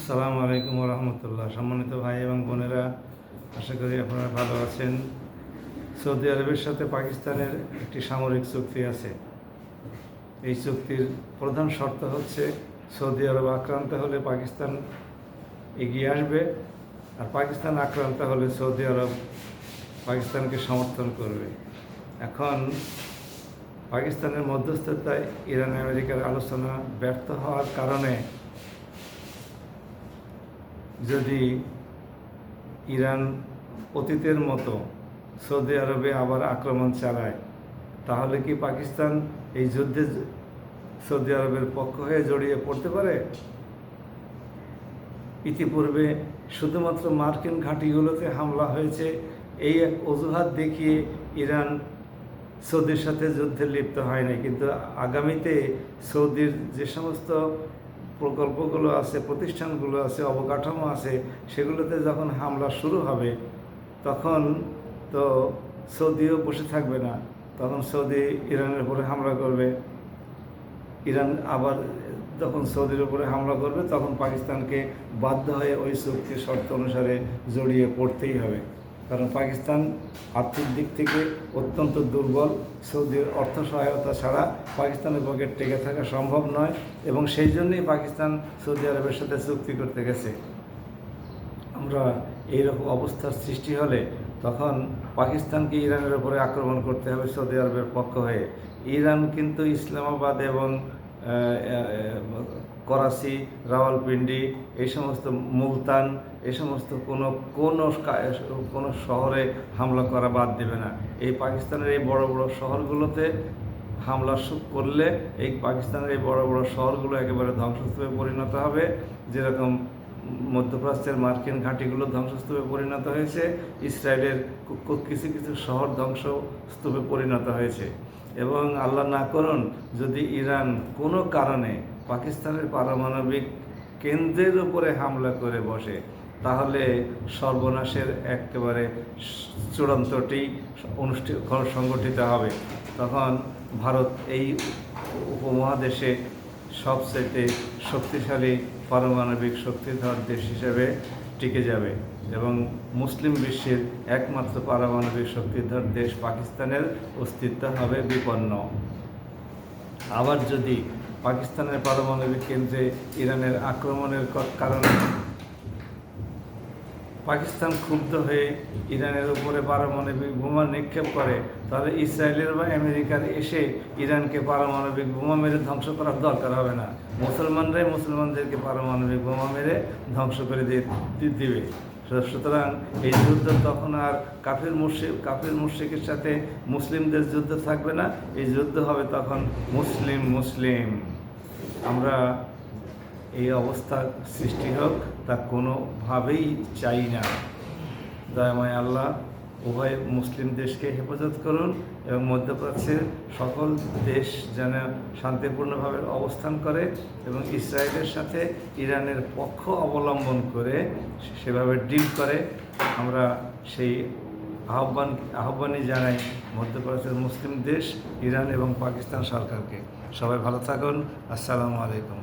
আসসালামু আলাইকুম রহমতুল্লাহ। সম্মানিত ভাই এবং বোনেরা, আশা করি আপনারা ভালো আছেন। সৌদি আরবের সাথে পাকিস্তানের একটি সামরিক চুক্তি আছে। এই চুক্তির প্রধান শর্ত হচ্ছে সৌদি আরব আক্রান্ত হলে পাকিস্তান এগিয়ে আসবে, আর পাকিস্তান আক্রান্ত হলে সৌদি আরব পাকিস্তানকে সমর্থন করবে। এখন পাকিস্তানের মধ্যস্থতায় ইরান আমেরিকার আলোচনা ব্যর্থ হওয়ার কারণে যদি ইরান অতীতের মতো সৌদি আরবে আবার আক্রমণ চালায়, তাহলে কি পাকিস্তান এই যুদ্ধে সৌদি আরবের পক্ষ হয়ে জড়িয়ে পড়তে পারে? ইতিপূর্বে শুধুমাত্র মার্কিন ঘাঁটিগুলোতে হামলা হয়েছে, এই এক অজুহাত দেখিয়ে ইরান সৌদির সাথে যুদ্ধে লিপ্ত হয়নি। কিন্তু আগামীতে সৌদির যে সমস্ত প্রকল্পগুলো আছে, প্রতিষ্ঠানগুলো আছে, অবকাঠামো আছে, সেগুলোতে যখন হামলা শুরু হবে তখন তো সৌদিও বসে থাকবে না। তখন সৌদি ইরানের উপরে হামলা করবে, ইরান আবার যখন সৌদির উপরে হামলা করবে তখন পাকিস্তানকে বাধ্য হয়ে ওই চুক্তির শর্ত অনুসারে জড়িয়ে পড়তেই হবে। কারণ পাকিস্তান আর্থিক দিক থেকে অত্যন্ত দুর্বল। সৌদির অর্থ সহায়তা ছাড়া পাকিস্তানের পক্ষে টেকে থাকা সম্ভব নয়, এবং সেই জন্যই পাকিস্তান সৌদি আরবের সাথে চুক্তি করতে গেছে। আমরা এইরকম অবস্থার সৃষ্টি হলে তখন পাকিস্তানকে ইরানের উপরে আক্রমণ করতে হবে সৌদি আরবের পক্ষ হয়ে। ইরান কিন্তু ইসলামাবাদ এবং করাচি, রাওয়ালপিন্ডি, এই সমস্ত মুলতান, এই সমস্ত কোনো শহরে হামলা করা বাদ দেবে না। এই পাকিস্তানের এই বড় বড় শহরগুলোতে হামলা করলে এই পাকিস্তানের এই বড় বড় শহরগুলো একেবারে ধ্বংসস্তূপে পরিণত হবে। যেরকম মধ্যপ্রাচ্যের মার্কিন ঘাঁটিগুলো ধ্বংসস্তূপে পরিণত হয়েছে, ইসরায়েলের কিছু কিছু শহর ধ্বংসস্তূপে পরিণত হয়েছে। এবং আল্লাহ না করুন যদি ইরান কোনো কারণে পাকিস্তানের পারমাণবিক কেন্দ্রের উপরে হামলা করে বসে, তাহলে সর্বনাশের একেবারে চূড়ান্তটি সংগঠিত হবে। তখন ভারত এই উপমহাদেশে সবচেয়ে শক্তিশালী পারমাণবিক শক্তিধর দেশ হিসেবে টিকে যাবে, এবং মুসলিম বিশ্বের একমাত্র পারমাণবিক শক্তিধর দেশ পাকিস্তানের অস্তিত্ব হবে বিপন্ন। আবার যদি পাকিস্তানের পারমাণবিক কেন্দ্রে ইরানের আক্রমণের কারণে পাকিস্তান ক্ষুব্ধ হয়ে ইরানের উপরে পারমাণবিক বোমা নিক্ষেপ করে, তাহলে ইসরায়েলের বা আমেরিকার এসে ইরানকে পারমাণবিক বোমা মেরে ধ্বংস করার দরকার হবে না। মুসলমানরাই মুসলমানদেরকে পারমাণবিক বোমা মেরে ধ্বংস করে দিবে। সুতরাং এই যুদ্ধ তখন আর কাফির মুশরিকের সাথে মুসলিমদের যুদ্ধ থাকবে না, এই যুদ্ধ হবে তখন মুসলিম। আমরা এই অবস্থার সৃষ্টি হোক তা কোনোভাবেই চাই না। দয়াময় আল্লাহ উভয় মুসলিম দেশকে হেফাজত করুন, এবং মধ্যপ্রাচ্যের সকল দেশ যেন শান্তিপূর্ণভাবে অবস্থান করে এবং ইসরায়েলের সাথে ইরানের পক্ষ অবলম্বন করে সেভাবে ডিল করে। আমরা সেই আহ্বানই জানাই মধ্যপ্রাচ্যের মুসলিম দেশ, ইরান এবং পাকিস্তান সরকারকে। সবাই ভালো থাকুন। আসসালামু আলাইকুম।